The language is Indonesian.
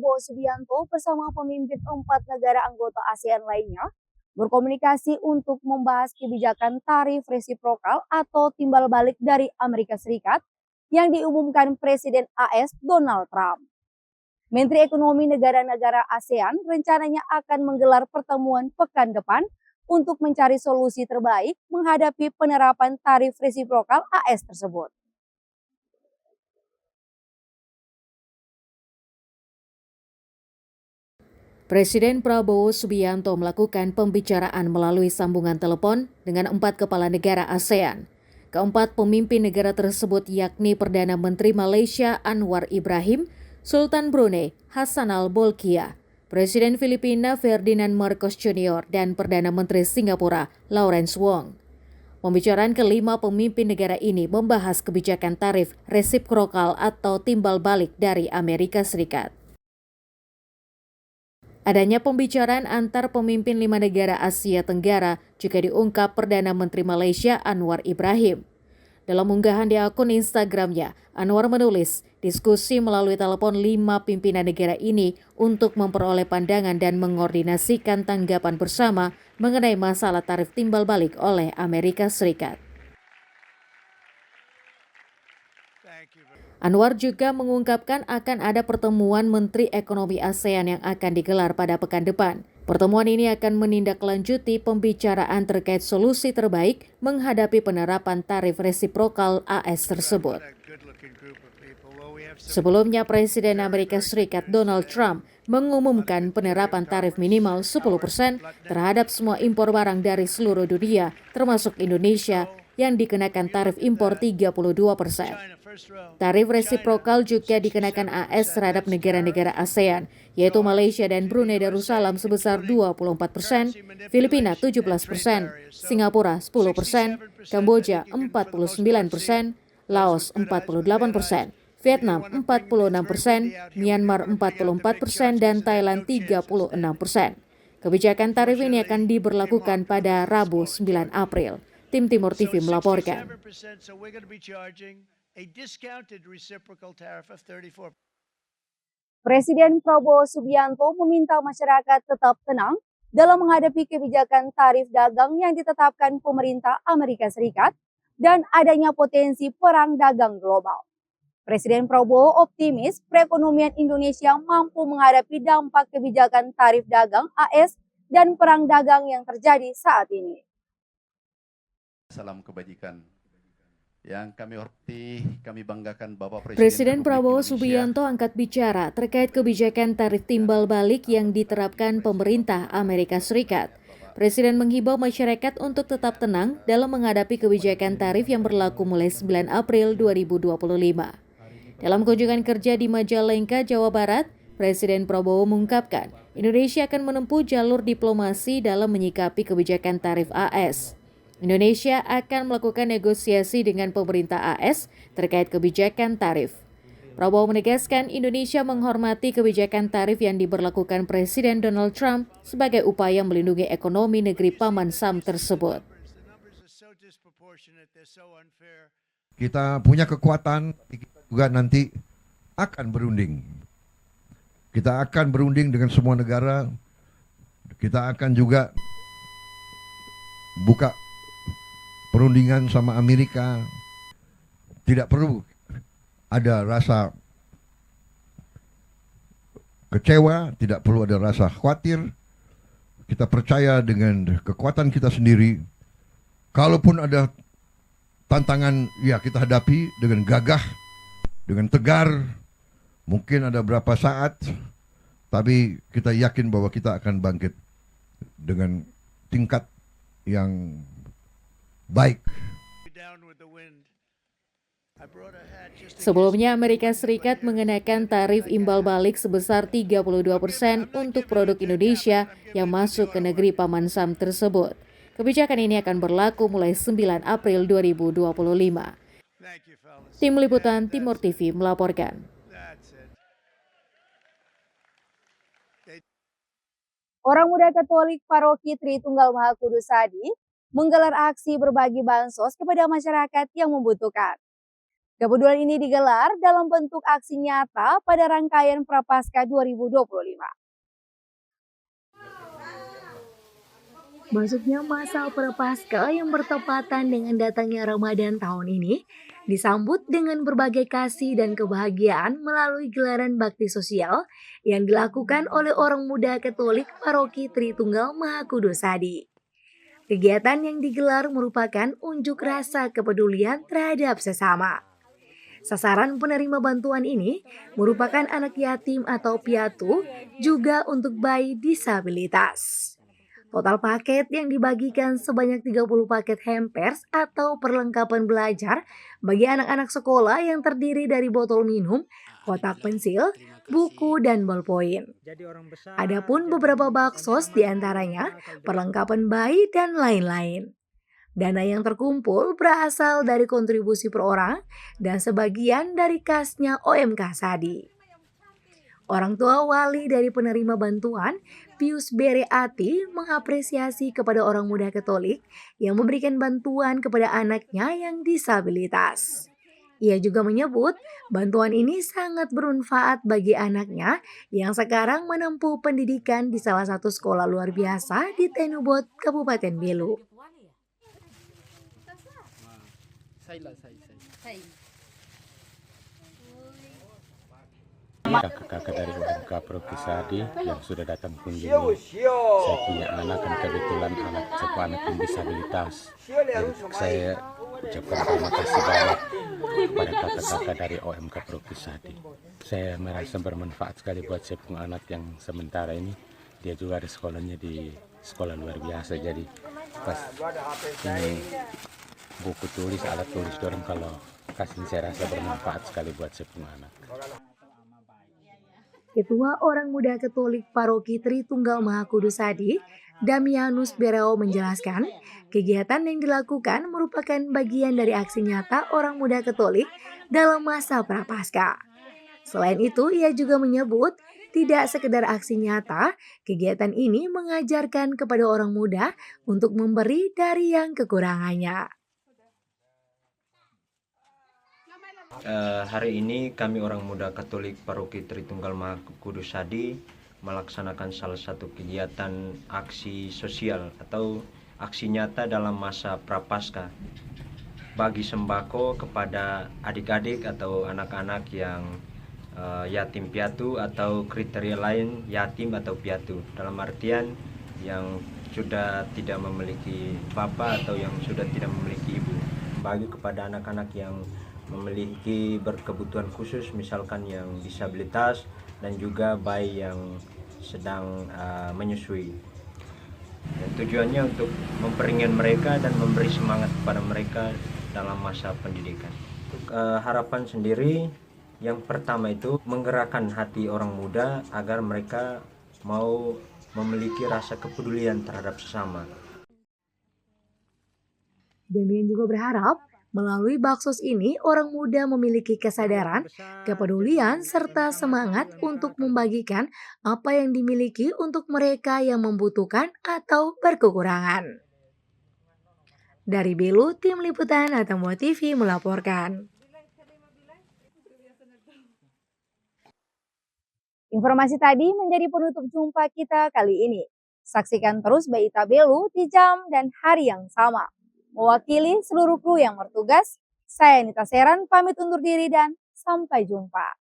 Prabowo Subianto bersama pemimpin 4 negara anggota ASEAN lainnya berkomunikasi untuk membahas kebijakan tarif resiprokal atau timbal balik dari Amerika Serikat yang diumumkan Presiden AS Donald Trump. Menteri Ekonomi negara-negara ASEAN rencananya akan menggelar pertemuan pekan depan untuk mencari solusi terbaik menghadapi penerapan tarif resiprokal AS tersebut. Presiden Prabowo Subianto melakukan pembicaraan melalui sambungan telepon dengan 4 kepala negara ASEAN. Keempat pemimpin negara tersebut yakni Perdana Menteri Malaysia Anwar Ibrahim, Sultan Brunei Hassanal Bolkiah, Presiden Filipina Ferdinand Marcos Jr., dan Perdana Menteri Singapura Lawrence Wong. Pembicaraan kelima pemimpin negara ini membahas kebijakan tarif resiprokal atau timbal balik dari Amerika Serikat. Adanya pembicaraan antar pemimpin 5 negara Asia Tenggara juga diungkap Perdana Menteri Malaysia Anwar Ibrahim. Dalam unggahan di akun Instagramnya, Anwar menulis, diskusi melalui telepon 5 pimpinan negara ini untuk memperoleh pandangan dan mengordinasikan tanggapan bersama mengenai masalah tarif timbal balik oleh Amerika Serikat. Anwar juga mengungkapkan akan ada pertemuan Menteri Ekonomi ASEAN yang akan digelar pada pekan depan. Pertemuan ini akan menindaklanjuti pembicaraan terkait solusi terbaik menghadapi penerapan tarif resiprokal AS tersebut. Sebelumnya, Presiden Amerika Serikat Donald Trump mengumumkan penerapan tarif minimal 10% terhadap semua impor barang dari seluruh dunia, termasuk Indonesia, yang dikenakan tarif impor 32%. Tarif resiprokal juga dikenakan AS terhadap negara-negara ASEAN, yaitu Malaysia dan Brunei Darussalam sebesar 24%, Filipina 17%, Singapura 10%, Kamboja 49%, Laos 48%, Vietnam 46%, Myanmar 44%, dan Thailand 36%. Kebijakan tarif ini akan diberlakukan pada Rabu 9 April. Tim Timur TV melaporkan. Presiden Prabowo Subianto meminta masyarakat tetap tenang dalam menghadapi kebijakan tarif dagang yang ditetapkan pemerintah Amerika Serikat dan adanya potensi perang dagang global. Presiden Prabowo optimis perekonomian Indonesia mampu menghadapi dampak kebijakan tarif dagang AS dan perang dagang yang terjadi saat ini. Salam kebajikan. Yang kami hormati, kami banggakan Bapak Presiden Prabowo Subianto angkat bicara terkait kebijakan tarif timbal balik yang diterapkan pemerintah Amerika Serikat. Presiden menghimbau masyarakat untuk tetap tenang dalam menghadapi kebijakan tarif yang berlaku mulai 9 April 2025. Dalam kunjungan kerja di Majalengka, Jawa Barat, Presiden Prabowo mengungkapkan Indonesia akan menempuh jalur diplomasi dalam menyikapi kebijakan tarif AS. Indonesia akan melakukan negosiasi dengan pemerintah AS terkait kebijakan tarif. Prabowo menegaskan Indonesia menghormati kebijakan tarif yang diberlakukan Presiden Donald Trump sebagai upaya melindungi ekonomi negeri Paman Sam tersebut. Kita punya kekuatan, kita juga nanti akan berunding. Kita akan berunding dengan semua negara. Kita akan juga buka perundingan sama Amerika. Tidak perlu ada rasa kecewa, tidak perlu ada rasa khawatir. Kita percaya dengan kekuatan kita sendiri. Kalaupun ada tantangan, ya kita hadapi dengan gagah, dengan tegar. Mungkin ada berapa saat, tapi kita yakin bahwa kita akan bangkit dengan tingkat yang baik. Sebelumnya, Amerika Serikat mengenakan tarif imbal balik sebesar 32% untuk produk Indonesia yang masuk ke negeri Paman Sam tersebut. Kebijakan ini akan berlaku mulai 9 April 2025. Tim Liputan Timur TV melaporkan. Orang Muda Katolik Paroki Tritunggal Maha Kudus Sadi menggelar aksi berbagi bansos kepada masyarakat yang membutuhkan. Kepedulian ini digelar dalam bentuk aksi nyata pada rangkaian Prapaskah 2025. Masuknya masa Prapaskah yang bertepatan dengan datangnya Ramadan tahun ini disambut dengan berbagai kasih dan kebahagiaan melalui gelaran bakti sosial yang dilakukan oleh orang muda Katolik Paroki Tritunggal Mahakudus Adi. Kegiatan yang digelar merupakan unjuk rasa kepedulian terhadap sesama. Sasaran penerima bantuan ini merupakan anak yatim atau piatu, juga untuk bayi disabilitas. Total paket yang dibagikan sebanyak 30 paket hampers atau perlengkapan belajar bagi anak-anak sekolah yang terdiri dari botol minum, kotak pensil, buku, dan ballpoint. Adapun beberapa baksos diantaranya perlengkapan bayi dan lain-lain. Dana yang terkumpul berasal dari kontribusi per orang dan sebagian dari kasnya OMK Sadi. Orang tua wali dari penerima bantuan, Pius Bereati, mengapresiasi kepada orang muda Katolik yang memberikan bantuan kepada anaknya yang disabilitas. Ia juga menyebut bantuan ini sangat bermanfaat bagi anaknya yang sekarang menempuh pendidikan di salah satu sekolah luar biasa di Tenubot, Kabupaten Belu. Kakak-kakak dari UMK Paroki Sadi yang sudah datang kunjungi. Saya punya anak dan kebetulan anak yang disabilitas. Dan saya ucapkan terima kasih banyak kepada kakak-kakak dari UMK Paroki Sadi. Saya merasa bermanfaat sekali buat saya punya anak yang sementara ini. Dia juga ada sekolahnya di sekolah luar biasa. Jadi pas ini buku tulis, alat tulis dorong kalau kasih saya rasa bermanfaat sekali buat saya punya anak. Ketua Orang Muda Katolik Paroki Tritunggal Mahakudus Adi, Damianus Bereo menjelaskan, kegiatan yang dilakukan merupakan bagian dari aksi nyata orang muda Katolik dalam masa Prapaskah. Selain itu, ia juga menyebut tidak sekedar aksi nyata, kegiatan ini mengajarkan kepada orang muda untuk memberi dari yang kekurangannya. Hari ini kami orang muda Katolik Paroki Tritunggal Mahakudus Adi melaksanakan salah satu kegiatan aksi sosial atau aksi nyata dalam masa Prapaskah, bagi sembako kepada adik-adik atau anak-anak yang yatim piatu atau kriteria lain yatim atau piatu, dalam artian yang sudah tidak memiliki bapak atau yang sudah tidak memiliki ibu, bagi kepada anak-anak yang memiliki berkebutuhan khusus, misalkan yang disabilitas dan juga bayi yang sedang menyusui. Dan tujuannya untuk memperingan mereka dan memberi semangat kepada mereka dalam masa pendidikan. Untuk harapan sendiri, yang pertama itu menggerakkan hati orang muda agar mereka mau memiliki rasa kepedulian terhadap sesama. Demian juga berharap melalui baksos ini, orang muda memiliki kesadaran, kepedulian, serta semangat untuk membagikan apa yang dimiliki untuk mereka yang membutuhkan atau berkekurangan. Dari Belu, Tim Liputan Atambua TV melaporkan. Informasi tadi menjadi penutup jumpa kita kali ini. Saksikan terus Berita Belu di jam dan hari yang sama. Mewakili seluruh kru yang bertugas, saya Nita Seran pamit undur diri dan sampai jumpa.